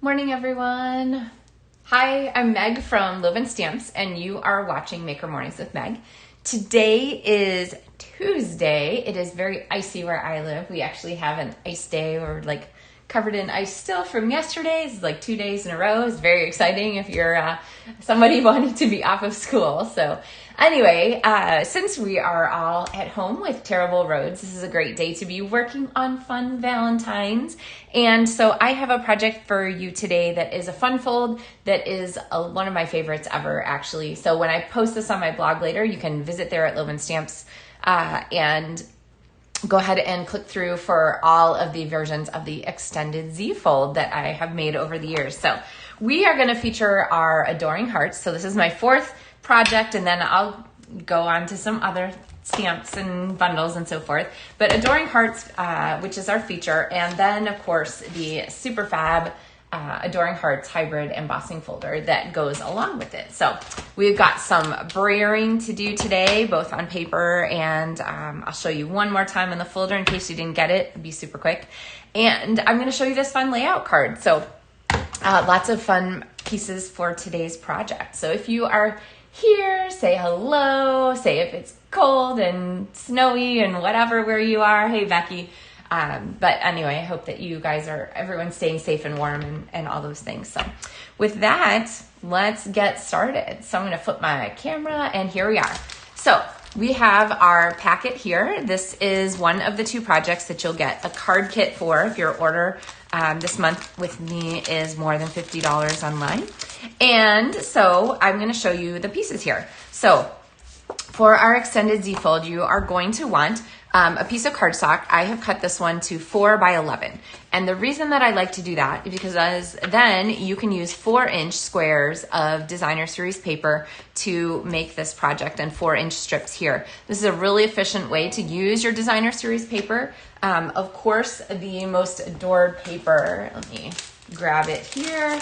Morning, everyone. Hi, I'm Meg from LovenStamps, and you are watching Maker Mornings with Meg. Today is Tuesday. It is very icy where I live. We actually have an ice day. We're like covered in ice still from yesterday. It's like 2 days in a row. It's very exciting if you're somebody wanting to be off of school. So anyway, since we are all at home with terrible roads, this is a great day to be working on fun Valentines. And so I have a project for you today that is a fun fold that is one of my favorites ever, actually. So when I post this on my blog later, you can visit there at LovenStamps and go ahead and click through for all of the versions of the extended Z fold that I have made over the years. So we are going to feature our Adoring Hearts. So this is my fourth project, and then I'll go on to some other stamps and bundles and so forth. But Adoring Hearts, which is our feature, and then of course the super fab Adoring Hearts hybrid embossing folder that goes along with it. So we've got some brayering to do today, both on paper and I'll show you one more time in the folder in case you didn't get it. It'll be super quick. And I'm going to show you this fun layout card. So lots of fun pieces for today's project. So if you are here, say hello, say if it's cold and snowy and whatever where you are. Hey, Becky. But anyway, I hope that you guys everyone's staying safe and warm and all those things. So with that, let's get started. So I'm going to flip my camera and here we are. So we have our packet here. This is one of the two projects that you'll get a card kit for if your order this month with me is more than $50 online. And so I'm going to show you the pieces here. So for our extended Z fold, you are going to want a piece of cardstock. I have cut this one to 4 by 11. And the reason that I like to do that is because then you can use 4-inch squares of designer series paper to make this project and 4-inch strips here. This is a really efficient way to use your designer series paper. Of course, the most adored paper, let me grab it here.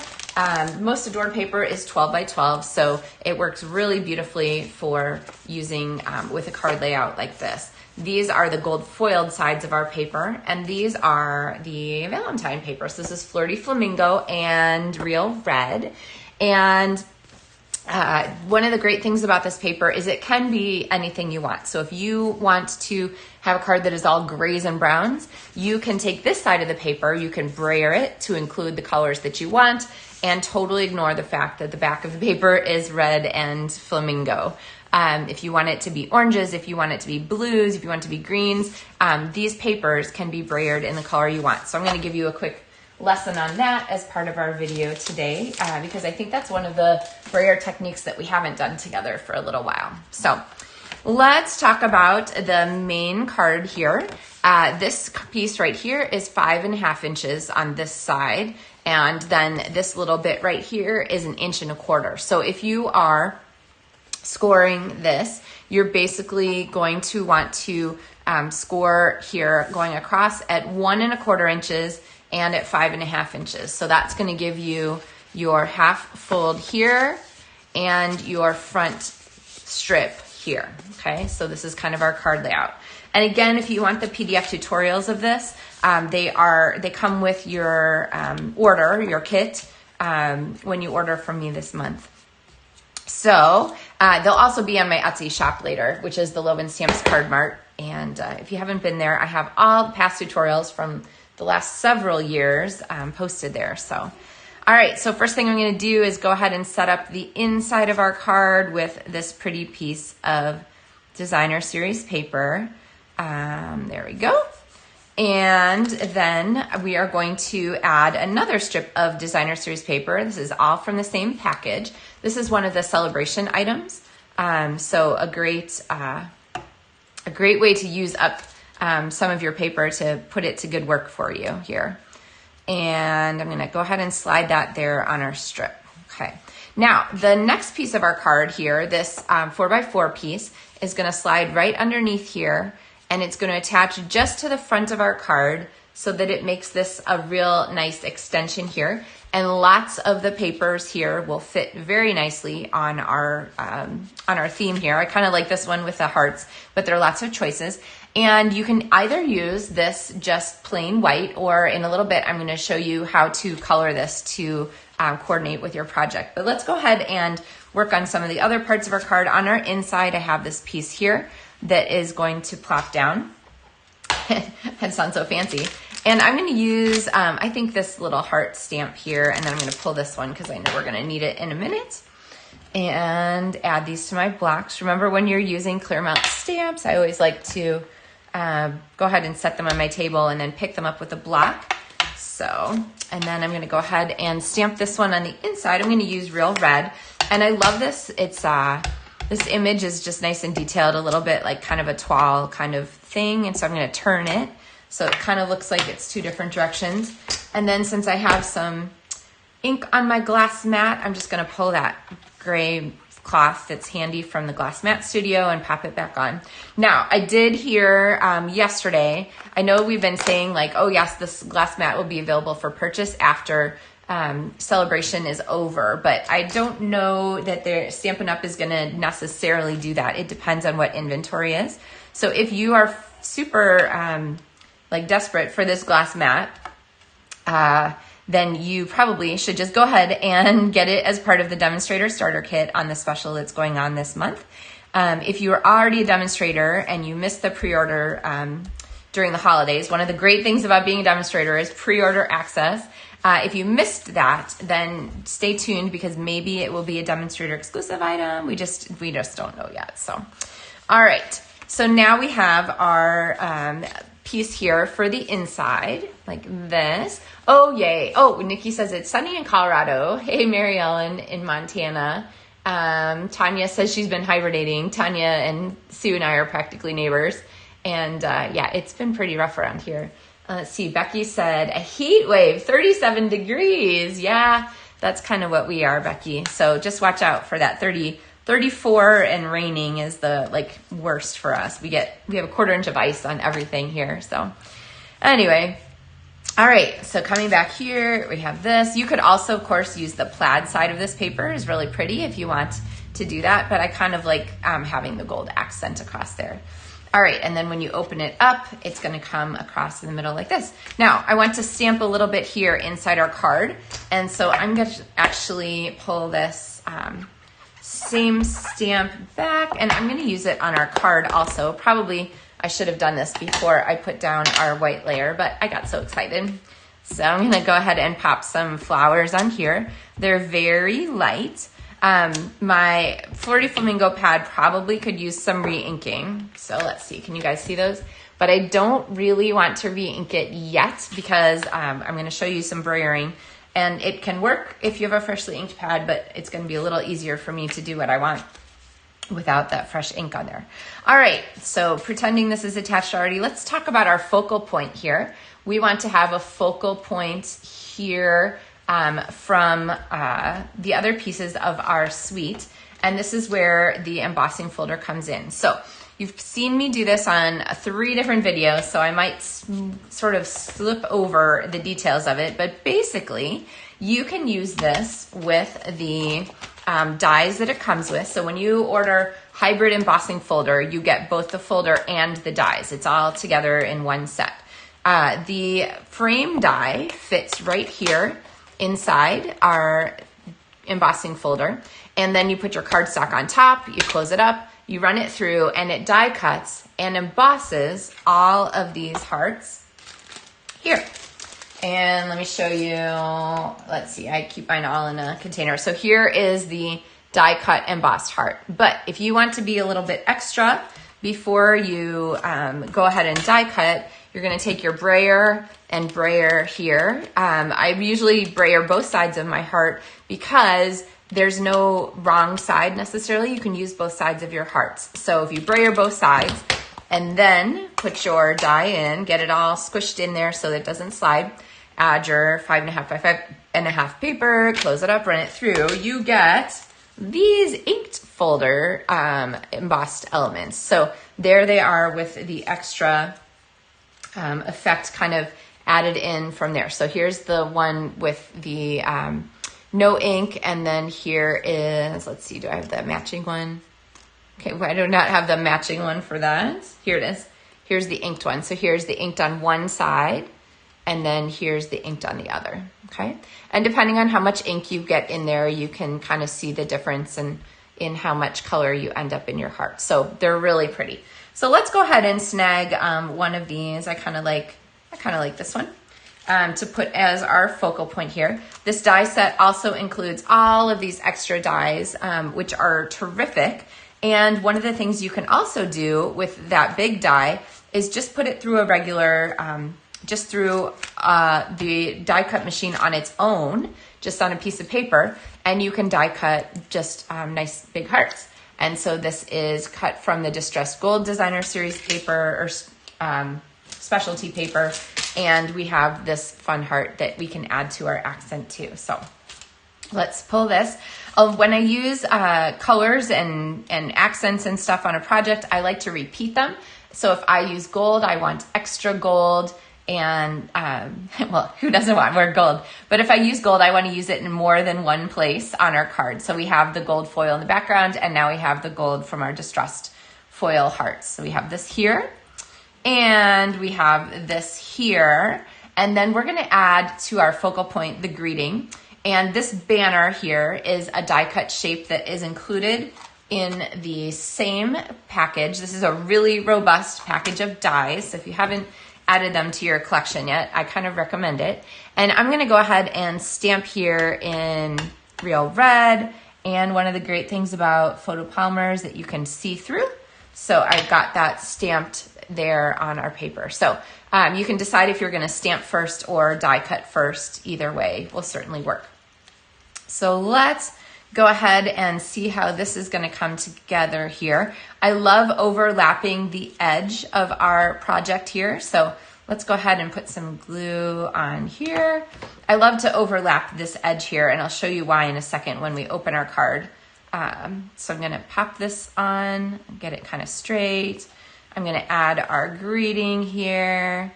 Most adored paper is 12 by 12, so it works really beautifully for using with a card layout like this. These are the gold foiled sides of our paper, and these are the Valentine paper. So this is Flirty Flamingo and Real Red. And one of the great things about this paper is it can be anything you want. So if you want to have a card that is all grays and browns, you can take this side of the paper, you can brayer it to include the colors that you want, and totally ignore the fact that the back of the paper is red and flamingo. If you want it to be oranges, if you want it to be blues, if you want it to be greens, these papers can be brayered in the color you want. So I'm going to give you a quick lesson on that as part of our video today, because I think that's one of the brayer techniques that we haven't done together for a little while. So let's talk about the main card here. This piece right here is 5.5 inches on this side, and then this little bit right here is 1.25 inches. So if you are scoring this, you're basically going to want to score here going across at 1.25 inches and at 5.5 inches. So that's going to give you your half fold here and your front strip here. Okay, so this is kind of our card layout. And again, if you want the PDF tutorials of this, they come with your order, your kit, when you order from me this month. So they'll also be on my Etsy shop later, which is the LovenStamps Card Mart. And if you haven't been there, I have all the past tutorials from the last several years posted there. So, all right, so first thing I'm going to do is go ahead and set up the inside of our card with this pretty piece of designer series paper. There we go. And then we are going to add another strip of designer series paper. This is all from the same package. This is one of the Saleabration items. So a great way to use up some of your paper to put it to good work for you here. And I'm going to go ahead and slide that there on our strip. Okay. Now, the next piece of our card here, this 4x4 piece, is going to slide right underneath here, and it's going to attach just to the front of our card so that it makes this a real nice extension here. And lots of the papers here will fit very nicely on our theme here. I kind of like this one with the hearts, but there are lots of choices. And you can either use this just plain white, or in a little bit, I'm going to show you how to color this to coordinate with your project. But let's go ahead and work on some of the other parts of our card. On our inside, I have this piece here that is going to plop down. That sounds so fancy. And I'm going to use, I think, this little heart stamp here, and then I'm going to pull this one because I know we're going to need it in a minute. And add these to my blocks. Remember, when you're using clear mount stamps, I always like to go ahead and set them on my table and then pick them up with a block. So, and then I'm going to go ahead and stamp this one on the inside. I'm going to use real red. And I love this. It's this image is just nice and detailed, a little bit like kind of a toile kind of thing. And so I'm going to turn it so it kind of looks like it's two different directions. And then since I have some ink on my glass mat, I'm just going to pull that gray cloth that's handy from the Glass Mat Studio and pop it back on. Now, I did hear yesterday, I know we've been saying like, oh yes, this glass mat will be available for purchase after Sale-a-bration is over, but I don't know that their Stampin' Up! Is going to necessarily do that. It depends on what inventory is. So if you are super like desperate for this glass mat, then you probably should just go ahead and get it as part of the demonstrator starter kit on the special that's going on this month. If you are already a demonstrator and you missed the pre-order during the holidays, one of the great things about being a demonstrator is pre-order access. If you missed that, then stay tuned because maybe it will be a demonstrator exclusive item. We just don't know yet. So, all right. So now we have our piece here for the inside, like this. Oh, yay. Oh, Nikki says it's sunny in Colorado. Hey, Mary Ellen in Montana. Tanya says she's been hibernating. Tanya and Sue and I are practically neighbors. And yeah, it's been pretty rough around here. Let's see. Becky said a heat wave, 37 degrees. Yeah, that's kind of what we are, Becky. So just watch out for that 34 and raining is the like worst for us. We have a 1/4 inch of ice on everything here. So anyway, all right. So coming back here, we have this. You could also, of course, use the plaid side of this paper. It's really pretty if you want to do that. But I kind of like having the gold accent across there. All right, and then when you open it up, it's going to come across in the middle like this. Now, I want to stamp a little bit here inside our card, and so I'm going to actually pull this same stamp back, and I'm going to use it on our card also. Probably I should have done this before I put down our white layer, but I got so excited. So I'm going to go ahead and pop some flowers on here. They're very light. My Flirty Flamingo pad probably could use some re-inking. So let's see, can you guys see those? But I don't really want to re-ink it yet because I'm going to show you some brayering. And it can work if you have a freshly inked pad, but it's going to be a little easier for me to do what I want without that fresh ink on there. All right, so pretending this is attached already, let's talk about our focal point here. We want to have a focal point here from the other pieces of our suite. And this is where the embossing folder comes in. So you've seen me do this on 3 different videos, so I might sort of slip over the details of it. But basically, you can use this with the dies that it comes with. So when you order hybrid embossing folder, you get both the folder and the dies. It's all together in one set. The frame die fits right here inside our embossing folder, and then you put your cardstock on top, you close it up, you run it through, and it die cuts and embosses all of these hearts here. And let me show you, let's see, I keep mine all in a container. So here is the die cut embossed heart. But if you want to be a little bit extra before you go ahead and die cut, you're going to take your brayer and brayer here. I usually brayer both sides of my heart because there's no wrong side necessarily. You can use both sides of your hearts. So if you brayer both sides and then put your die in, get it all squished in there so that it doesn't slide, add your 5.5 by 5.5 paper, close it up, run it through, you get these inked folder embossed elements. So there they are with the extra effect kind of added in from there. So here's the one with the no ink, and then here is, let's see, do I have the matching one? Okay, well, I do not have the matching one for that. Here it is. Here's the inked one. So here's the inked on one side, and then here's the inked on the other, okay? And depending on how much ink you get in there, you can kind of see the difference in how much color you end up in your heart. So they're really pretty. So let's go ahead and snag one of these. I kind of like this one. To put as our focal point here. This die set also includes all of these extra dies, which are terrific. And one of the things you can also do with that big die is just put it through a regular, just through the die cut machine on its own, just on a piece of paper, and you can die cut just nice big hearts. And so this is cut from the Distressed Gold Designer Series paper, or specialty paper, and we have this fun heart that we can add to our accent too. So let's pull this. When I use colors and accents and stuff on a project, I like to repeat them. So if I use gold, I want extra gold, and well, who doesn't want more gold? But if I use gold, I want to use it in more than one place on our card. So we have the gold foil in the background, and now we have the gold from our distressed foil hearts. So we have this here, and we have this here, and then we're gonna add to our focal point the greeting. And this banner here is a die cut shape that is included in the same package. This is a really robust package of dies. So if you haven't added them to your collection yet, I kind of recommend it. And I'm gonna go ahead and stamp here in real red. And one of the great things about photopolymer is that you can see through. So I got that stamped there on our paper. So you can decide if you're gonna stamp first or die cut first. Either way will certainly work. So let's go ahead and see how this is gonna come together here. I love overlapping the edge of our project here. So let's go ahead and put some glue on here. I love to overlap this edge here, and I'll show you why in a second when we open our card. So I'm gonna pop this on, get it kind of straight. I'm gonna add our greeting here.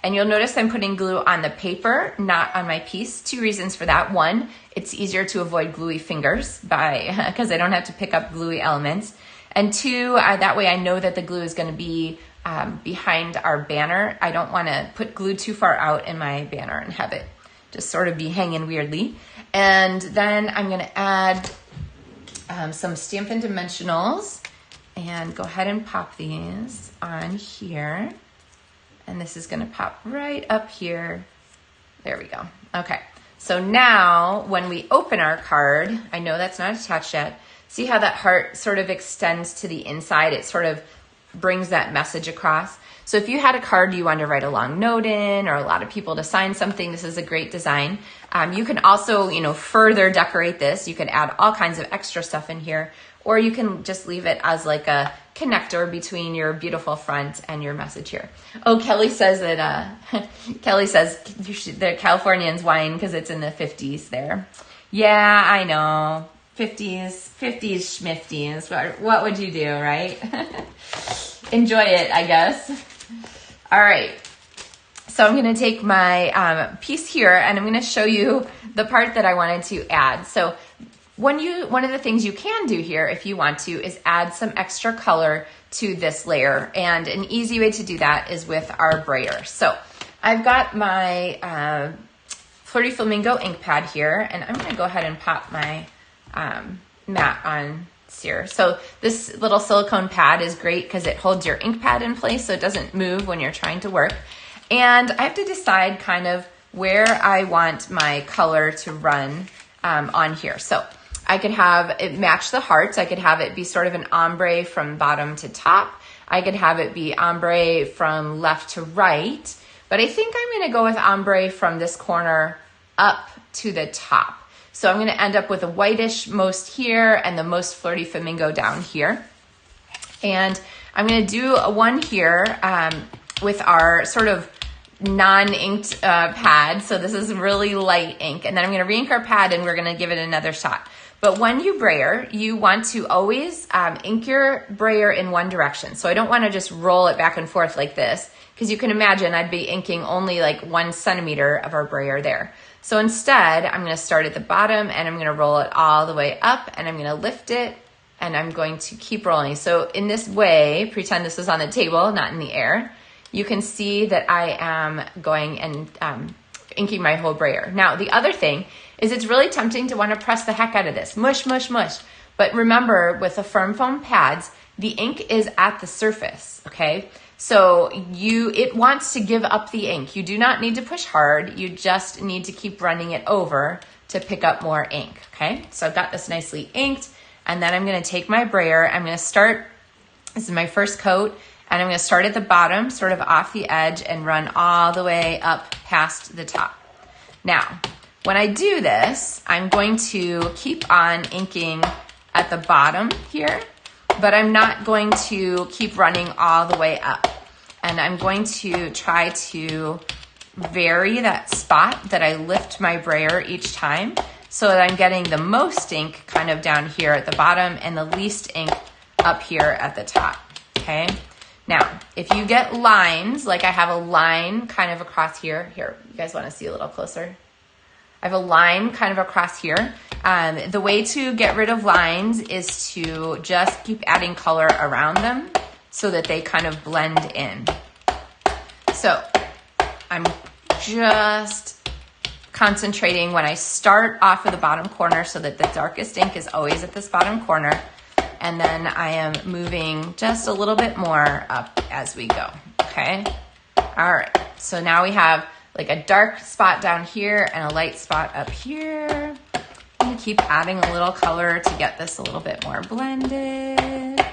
And you'll notice I'm putting glue on the paper, not on my piece. Two reasons for that. One, it's easier to avoid gluey fingers because I don't have to pick up gluey elements. And two, that way I know that the glue is gonna be behind our banner. I don't wanna put glue too far out in my banner and have it just sort of be hanging weirdly. And then I'm gonna add some Stampin' Dimensionals and go ahead and pop these on here. And this is gonna pop right up here. There we go. Okay, so now when we open our card, I know that's not attached yet. See how that heart sort of extends to the inside? It sort of brings that message across. So if you had a card you wanted to write a long note in, or a lot of people to sign something, this is a great design. You can also, further decorate this. You can add all kinds of extra stuff in here, or you can just leave it as like a connector between your beautiful front and your message here. Oh, Kelly says that, Kelly says the Californians whine because it's in the 50s there. Yeah, I know. 50s, schmifties. What would you do, right? Enjoy it, I guess. All right. So I'm going to take my piece here, and I'm going to show you the part that I wanted to add. So one of the things you can do here, if you want to, is add some extra color to this layer. And an easy way to do that is with our brayer. So I've got my Flirty Flamingo ink pad here, and I'm going to go ahead and pop my mat on here. So this little silicone pad is great because it holds your ink pad in place so it doesn't move when you're trying to work. And I have to decide kind of where I want my color to run on here. So I could have it match the hearts. I could have it be sort of an ombre from bottom to top. I could have it be ombre from left to right. But I think I'm going to go with ombre from this corner up to the top. So I'm going to end up with a whitish most here and the most Flirty Flamingo down here. And I'm going to do one here with our sort of non-inked pad. So this is really light ink. And then I'm going to re-ink our pad and we're going to give it another shot. But when you brayer, you want to always ink your brayer in one direction. So I don't want to just roll it back and forth like this. because you can imagine I'd be inking only like 1 centimeter of our brayer there. So instead, I'm gonna start at the bottom and I'm gonna roll it all the way up and I'm gonna lift it and I'm going to keep rolling. So in this way, pretend this is on the table, not in the air. You can see that I am going and inking my whole brayer. Now, the other thing is it's really tempting to want to press the heck out of this. Mush, mush, mush. But remember, with the firm foam pads, the ink is at the surface, okay? So it wants to give up the ink. You do not need to push hard. You just need to keep running it over to pick up more ink, okay? So I've got this nicely inked, and then I'm gonna take my brayer. I'm gonna start, this is my first coat, and I'm gonna start at the bottom, sort of off the edge, and run all the way up past the top. Now, when I do this, I'm going to keep on inking at the bottom here, but I'm not going to keep running all the way up. And I'm going to try to vary that spot that I lift my brayer each time so that I'm getting the most ink kind of down here at the bottom and the least ink up here at the top, okay? Now, if you get lines, like I have a line kind of across here. Here, you guys want to see a little closer? I have a line kind of across here. The way to get rid of lines is to just keep adding color around them so that they kind of blend in. So I'm just concentrating when I start off of the bottom corner so that the darkest ink is always at this bottom corner. And then I am moving just a little bit more up as we go, okay? All right, so now we have like a dark spot down here and a light spot up here. I'm gonna keep adding a little color to get this a little bit more blended.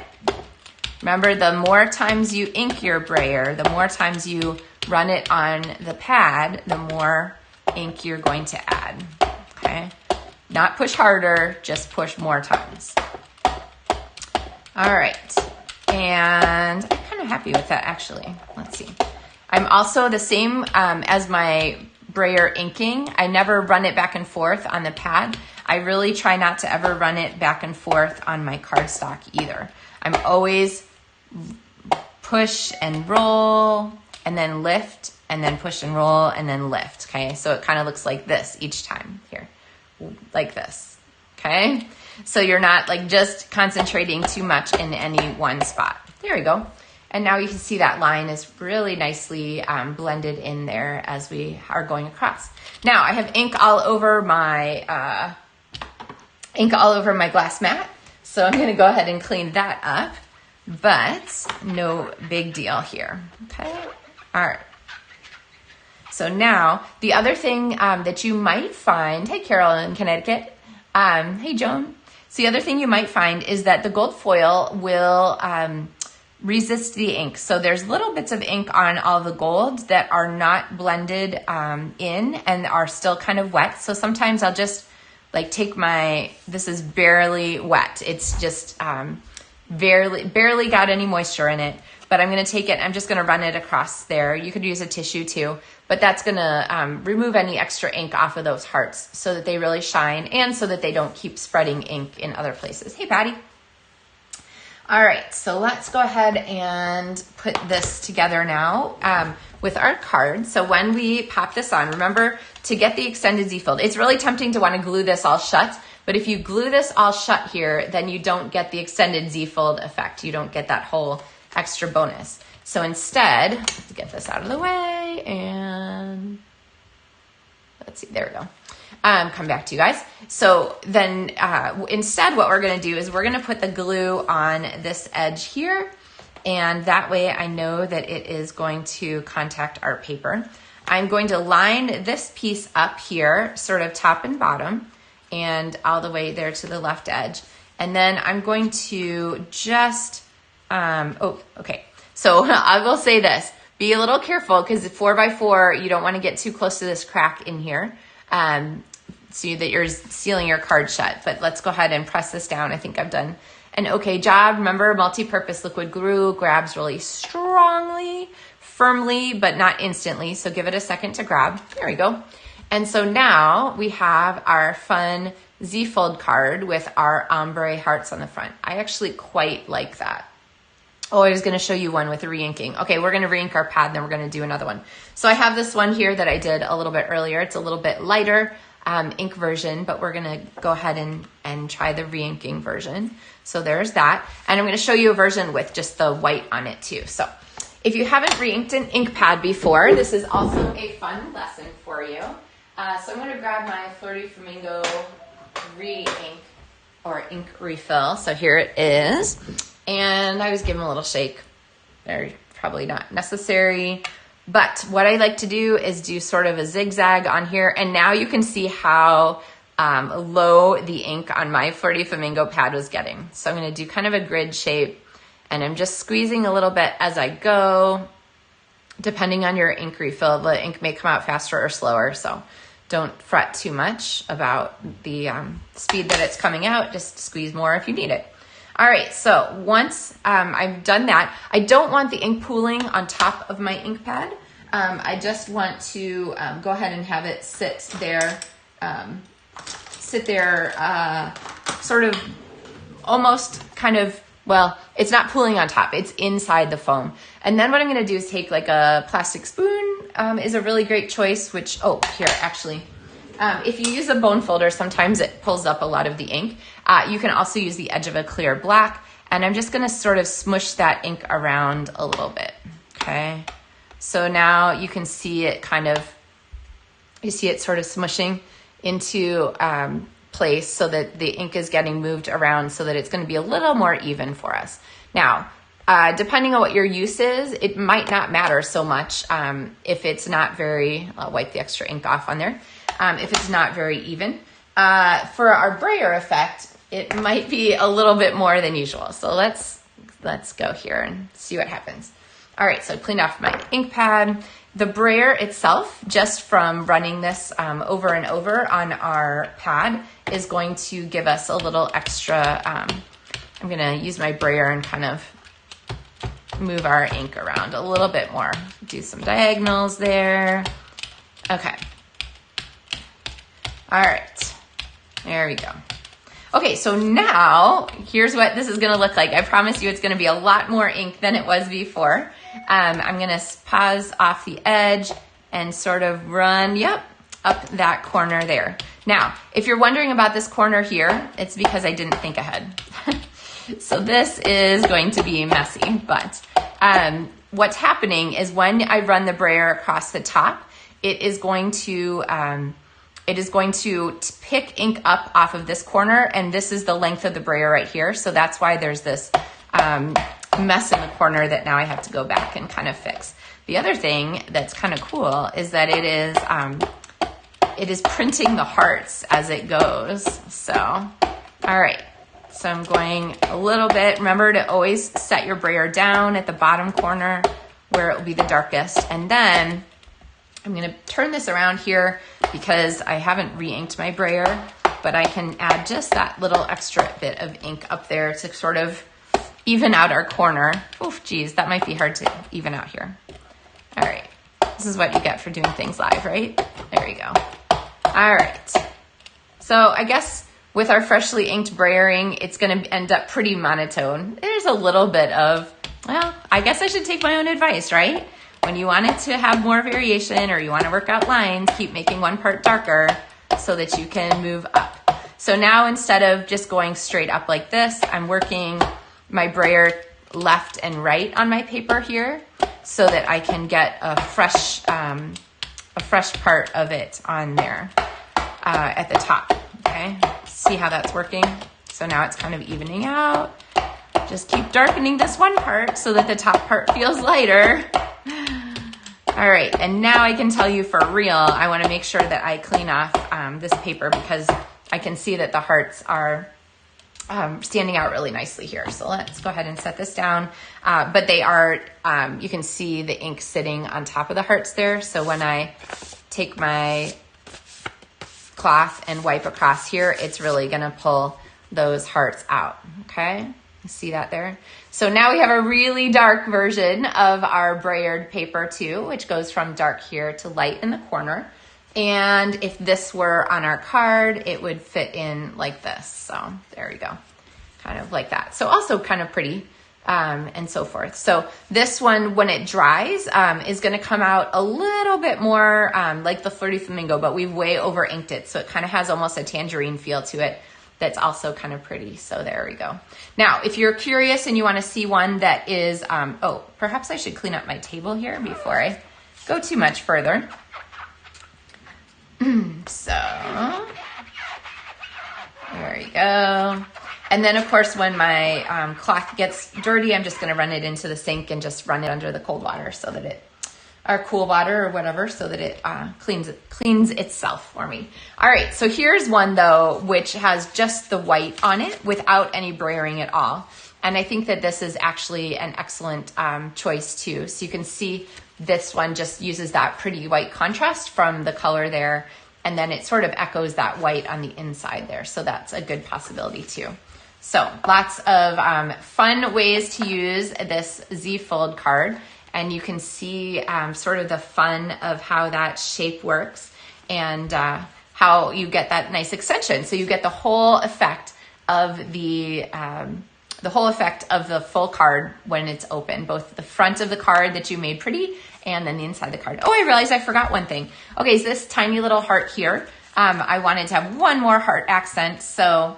Remember, the more times you ink your brayer, the more times you run it on the pad, the more ink you're going to add, okay? Not push harder, just push more times. All right, and I'm kind of happy with that actually. Let's see. I'm also the same as my brayer inking. I never run it back and forth on the pad. I really try not to ever run it back and forth on my cardstock either. I'm always push and roll and then lift and then push and roll and then lift, okay? So it kind of looks like this each time here, like this, okay? So you're not like just concentrating too much in any one spot. There we go. And now you can see that line is really nicely blended in there as we are going across. Now I have ink all over my glass mat. So I'm gonna go ahead and clean that up, but no big deal here, okay? All right. So now the other thing that you might find, hey Carol in Connecticut, hey Joan. So the other thing you might find is that the gold foil will resist the ink. So there's little bits of ink on all the gold that are not blended in and are still kind of wet. So sometimes I'll just like take this is barely wet. It's just barely got any moisture in it, but I'm gonna take it, I'm just gonna run it across there. You could use a tissue too, but that's gonna remove any extra ink off of those hearts so that they really shine and so that they don't keep spreading ink in other places. Hey, Patty. All right, so let's go ahead and put this together now with our card. So when we pop this on, remember to get the extended Z-fold. It's really tempting to want to glue this all shut, but if you glue this all shut here, then you don't get the extended Z-fold effect. You don't get that whole extra bonus. So instead, let's get this out of the way and let's see, there we go. Come back to you guys. So then instead what we're gonna do is we're gonna put the glue on this edge here, and that way I know that it is going to contact our paper. I'm going to line this piece up here, sort of top and bottom, and all the way there to the left edge. And then I'm going to just, okay. So I will say this, be a little careful because 4x4, you don't want to get too close to this crack in here. So that you're sealing your card shut, but let's go ahead and press this down. I think I've done an okay job. Remember, multi-purpose liquid glue grabs really strongly, firmly, but not instantly. So give it a second to grab. There we go. And so now we have our fun Z-fold card with our ombre hearts on the front. I actually quite like that. Oh, I was going to show you one with re-inking. Okay, we're going to re-ink our pad, then we're going to do another one. So I have this one here that I did a little bit earlier. It's a little bit lighter ink version, but we're going to go ahead and try the re-inking version. So there's that. And I'm going to show you a version with just the white on it too. So if you haven't re-inked an ink pad before, this is also a fun lesson for you. So I'm going to grab my Flirty Flamingo re-ink or ink refill. So here it is. And I was giving a little shake. They're probably not necessary. But what I like to do is do sort of a zigzag on here. And now you can see how low the ink on my Flirty Flamingo pad was getting. So I'm going to do kind of a grid shape. And I'm just squeezing a little bit as I go. Depending on your ink refill, the ink may come out faster or slower. So don't fret too much about the speed that it's coming out. Just squeeze more if you need it. All right, so once I've done that, I don't want the ink pooling on top of my ink pad. I just want to go ahead and have it sit there sort of almost kind of, well, it's not pooling on top, it's inside the foam. And then what I'm gonna do is take like a plastic spoon is a really great choice, which, oh, here, actually. If you use a bone folder, sometimes it pulls up a lot of the ink. You can also use the edge of a clear black, and I'm just gonna sort of smush that ink around a little bit, okay? So now you can see it you see it sort of smushing into place so that the ink is getting moved around so that it's gonna be a little more even for us. Now, depending on what your use is, it might not matter so much if it's not very, I'll wipe the extra ink off on there. If it's not very even. For our brayer effect, it might be a little bit more than usual. So let's go here and see what happens. All right, so I cleaned off my ink pad. The brayer itself, just from running this over and over on our pad, is going to give us a little extra. I'm gonna use my brayer and kind of move our ink around a little bit more. Do some diagonals there. Okay. All right, there we go. Okay, so now here's what this is gonna look like. I promise you it's gonna be a lot more ink than it was before. I'm gonna pause off the edge and sort of run, yep, up that corner there. Now, if you're wondering about this corner here, it's because I didn't think ahead. So this is going to be messy, but what's happening is when I run the brayer across the top, it is going to pick ink up off of this corner, and this is the length of the brayer right here. So that's why there's this mess in the corner that now I have to go back and kind of fix. The other thing that's kind of cool is that it is printing the hearts as it goes. So, all right. So I'm going a little bit. Remember to always set your brayer down at the bottom corner where it will be the darkest. And then I'm gonna turn this around here because I haven't re-inked my brayer, but I can add just that little extra bit of ink up there to sort of even out our corner. Oof, geez, that might be hard to even out here. All right, this is what you get for doing things live, right? There you go. All right, so I guess with our freshly inked brayering, it's gonna end up pretty monotone. There's a little bit of, well, I guess I should take my own advice, right? When you want it to have more variation or you want to work out lines, keep making one part darker so that you can move up. So now instead of just going straight up like this, I'm working my brayer left and right on my paper here so that I can get a fresh part of it on there at the top, okay? See how that's working? So now it's kind of evening out. Just keep darkening this one part so that the top part feels lighter. All right, and now I can tell you for real, I wanna make sure that I clean off this paper because I can see that the hearts are standing out really nicely here. So let's go ahead and set this down. But they are, you can see the ink sitting on top of the hearts there. So when I take my cloth and wipe across here, it's really gonna pull those hearts out, okay? See that there? So now we have a really dark version of our brayered paper too, which goes from dark here to light in the corner. And if this were on our card, it would fit in like this. So there we go, kind of like that. So also kind of pretty. and so forth. So this one, when it dries, is going to come out a little bit more like the Flirty Flamingo, but we've way over inked it. So it kind of has almost a tangerine feel to it. That's also kind of pretty. So there we go. Now, if you're curious and you want to see one that is, oh, perhaps I should clean up my table here before I go too much further. So there we go. And then, of course, when my cloth gets dirty, I'm just going to run it into the sink and just run it under the cold water so that it, or cool water or whatever, so that it cleans itself for me. All right, so here's one, though, which has just the white on it without any brayering at all. And I think that this is actually an excellent choice, too. So you can see this one just uses that pretty white contrast from the color there, and then it sort of echoes that white on the inside there. So that's a good possibility, too. So lots of fun ways to use this Z-fold card, and you can see sort of the fun of how that shape works and how you get that nice extension. So you get the whole effect of the full card when it's open, both the front of the card that you made pretty and then the inside of the card. Oh, I realized I forgot one thing. Okay, so this tiny little heart here, I wanted to have one more heart accent, so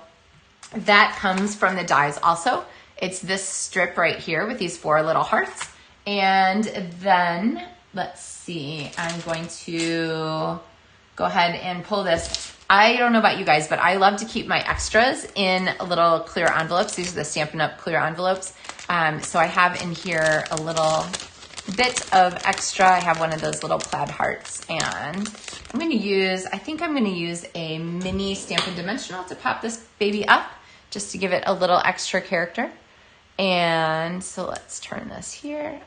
that comes from the dies also. It's this strip right here with these 4 little hearts. And then, let's see, I'm going to go ahead and pull this. I don't know about you guys, but I love to keep my extras in little clear envelopes. These are the Stampin' Up! Clear envelopes. So I have in here a little bit of extra. I have one of those little plaid hearts, and I'm going to use, I think I'm going to use a mini Stampin' Dimensional to pop this baby up, just to give it a little extra character. And so let's turn this here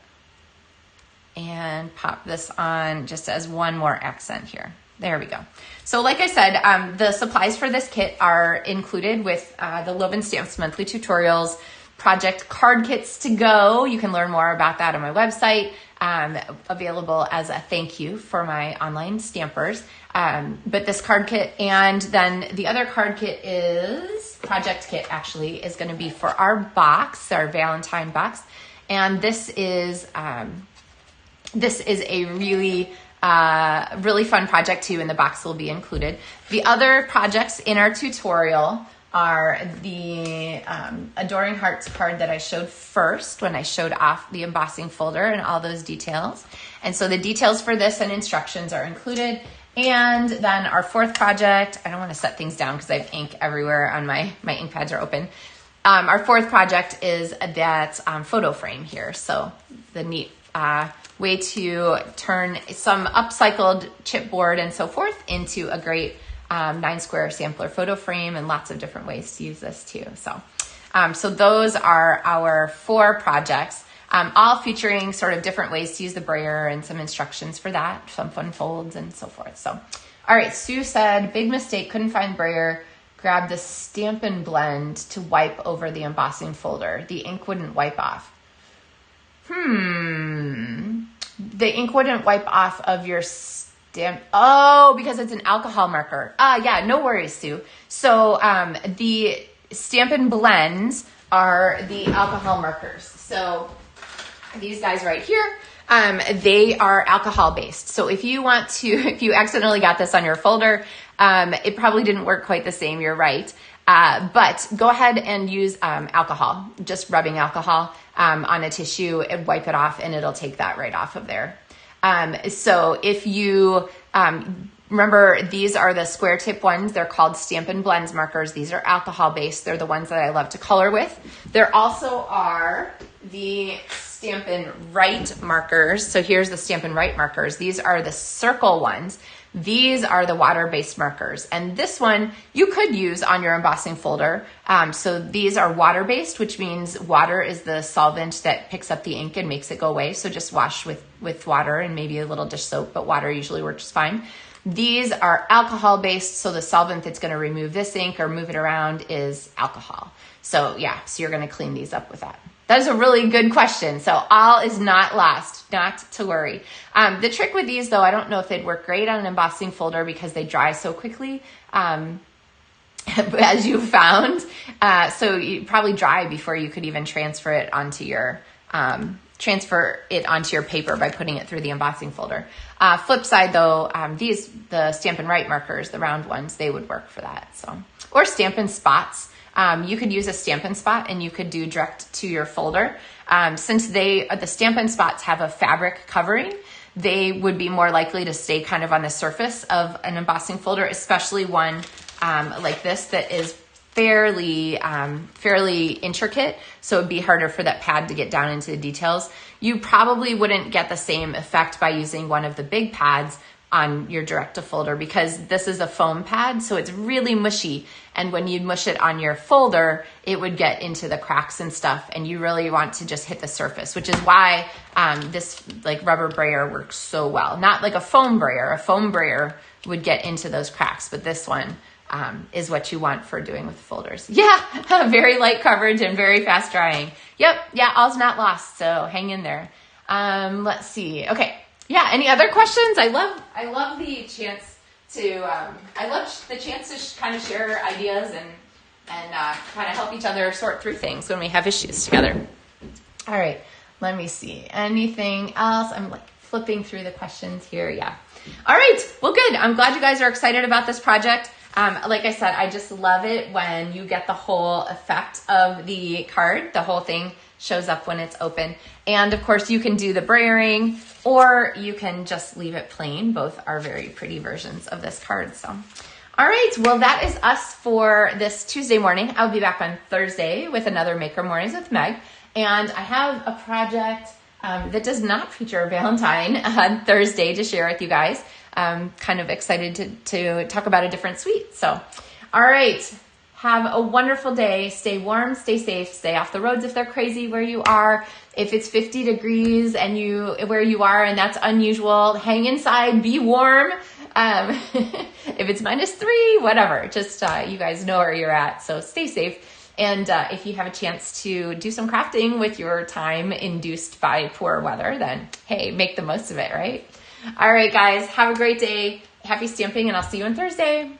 and pop this on just as one more accent here. There we go. So like I said, the supplies for this kit are included with the LovenStamps monthly tutorials, project card kits to go. You can learn more about that on my website, available as a thank you for my online stampers. But this card kit, and then the other card kit is, project kit actually, is going to be for our box, our Valentine box. And this is a really fun project too, and the box will be included. The other projects in our tutorial are the Adoring Hearts card that I showed first when I showed off the embossing folder and all those details. And so the details for this and instructions are included. And then our 4th project, I don't want to set things down because I have ink everywhere on my ink pads are open. Our 4th project is that photo frame here. So the neat way to turn some upcycled chipboard and so forth into a great 9-square sampler photo frame, and lots of different ways to use this too. So those are our 4 projects, all featuring sort of different ways to use the brayer and some instructions for that, some fun folds and so forth. So, all right, Sue said, big mistake, couldn't find brayer, grabbed the Stampin' Blend to wipe over the embossing folder. The ink wouldn't wipe off. The ink wouldn't wipe off of your stamp. Oh, because it's an alcohol marker. Yeah, no worries, Sue. So the Stampin' Blends are the alcohol markers. So these guys right here, they are alcohol based. So if you want to, if you accidentally got this on your folder, it probably didn't work quite the same. You're right. But go ahead and use alcohol, just rubbing alcohol on a tissue and wipe it off, and it'll take that right off of there. So if you remember, these are the square tip ones. They're called Stampin' Blends markers. These are alcohol based. They're the ones that I love to color with. There also are the Stampin' Right markers. So here's the Stampin' Right markers. These are the circle ones. These are the water-based markers. And this one you could use on your embossing folder. So these are water-based, which means water is the solvent that picks up the ink and makes it go away. So just wash with water and maybe a little dish soap, but water usually works fine. These are alcohol-based, so the solvent that's going to remove this ink or move it around is alcohol. So yeah, so you're going to clean these up with that. That is a really good question. So all is not lost, not to worry. The trick with these, though, I don't know if they'd work great on an embossing folder because they dry so quickly. as you found. So you probably dry before you could even transfer it onto your paper by putting it through the embossing folder. Flip side though, the Stampin' Right markers, the round ones, they would work for that. So, or Stampin' Spots. You could use a Stampin' Spot and you could do direct to your folder. Since the Stampin' Spots have a fabric covering, they would be more likely to stay kind of on the surface of an embossing folder, especially one like this that is fairly intricate, so it'd be harder for that pad to get down into the details. You probably wouldn't get the same effect by using one of the big pads on your direct to folder, because this is a foam pad, so it's really mushy, and when you mush it on your folder, it would get into the cracks and stuff, and you really want to just hit the surface, which is why this like rubber brayer works so well. Not like a foam brayer. A foam brayer would get into those cracks, but this one is what you want for doing with folders. Yeah, very light coverage and very fast drying. Yep, yeah, all's not lost, so hang in there. Let's see. Okay, yeah, any other questions? I love the chance to kind of share ideas and kind of help each other sort through things when we have issues together. All right, let me see. Anything else? I'm like flipping through the questions here. Yeah. All right, well, good. I'm glad you guys are excited about this project. Like I said, I just love it when you get the whole effect of the card. The whole thing shows up when it's open. And of course you can do the brayering, or you can just leave it plain. Both are very pretty versions of this card. So, all right, well, that is us for this Tuesday morning. I'll be back on Thursday with another Maker Mornings with Meg. And I have a project that does not feature Valentine on Thursday to share with you guys. I'm kind of excited to talk about a different suite. So, all right, have a wonderful day. Stay warm, stay safe, stay off the roads if they're crazy where you are. If it's 50 degrees and where you are and that's unusual, hang inside, be warm. If it's -3, whatever, just you guys know where you're at. So stay safe. And if you have a chance to do some crafting with your time induced by poor weather, then hey, make the most of it, right? All right, guys, have a great day. Happy stamping, and I'll see you on Thursday.